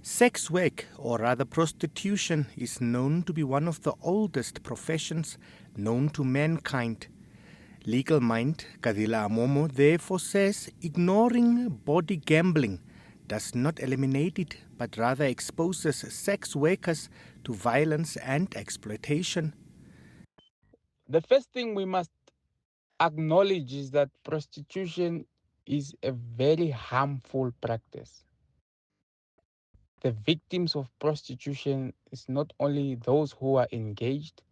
Sex work, or rather prostitution, is known to be one of the oldest professions known to mankind. Legal mind Kadhila Amoomo therefore says ignoring body gambling does not eliminate it, but rather exposes sex workers to violence and exploitation. The first thing we must acknowledge is that prostitution is a very harmful practice. The victims of prostitution is not only those who are engaged,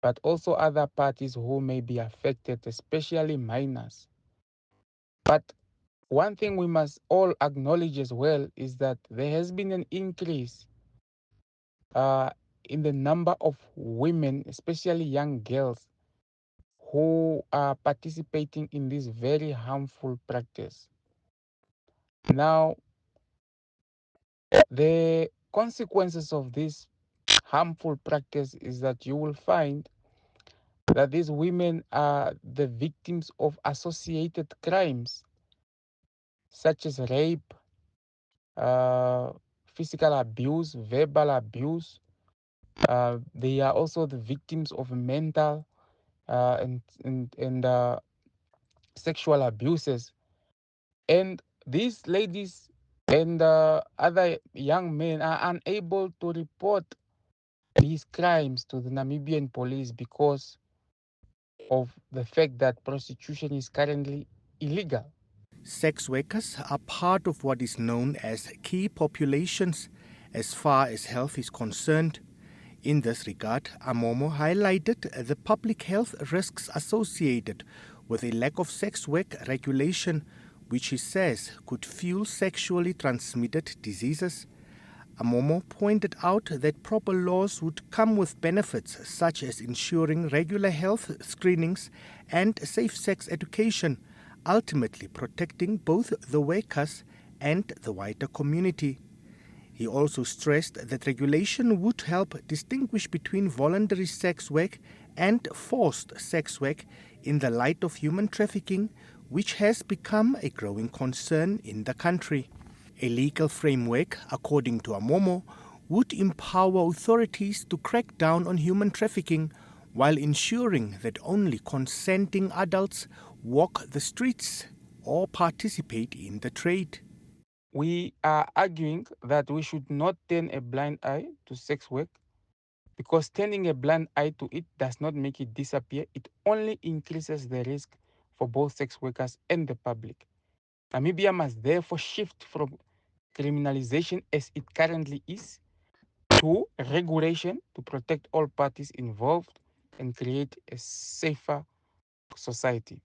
but also other parties who may be affected, especially minors. But one thing we must all acknowledge as well is that there has been an increase uh, in the number of women, especially young girls, who are participating in this very harmful practice. Now, the consequences of this harmful practice is that you will find that these women are the victims of associated crimes such as rape, uh, physical abuse, verbal abuse. They are also the victims of mental and sexual abuses. And these ladies and other young men are unable to report these crimes to the Namibian police because of the fact that prostitution is currently illegal. Sex workers are part of what is known as key populations as far as health is concerned. In this regard, Amoomo highlighted the public health risks associated with a lack of sex work regulation, which he says could fuel sexually transmitted diseases. Amoomo pointed out that proper laws would come with benefits such as ensuring regular health screenings and safe sex education, ultimately protecting both the workers and the wider community. He also stressed that regulation would help distinguish between voluntary sex work and forced sex work in the light of human trafficking, which has become a growing concern in the country. A legal framework, according to Amoomo, would empower authorities to crack down on human trafficking while ensuring that only consenting adults walk the streets or participate in the trade. We are arguing that we should not turn a blind eye to sex work because turning a blind eye to it does not make it disappear. It only increases the risk for both sex workers and the public. Namibia must therefore shift from criminalization as it currently is to regulation to protect all parties involved and create a safer society.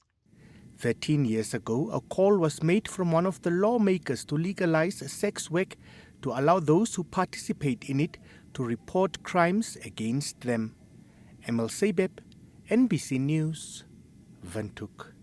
13 years ago, a call was made from one of the lawmakers to legalize sex work to allow those who participate in it to report crimes against them. Emil Sebeb, NBC News, Windhoek.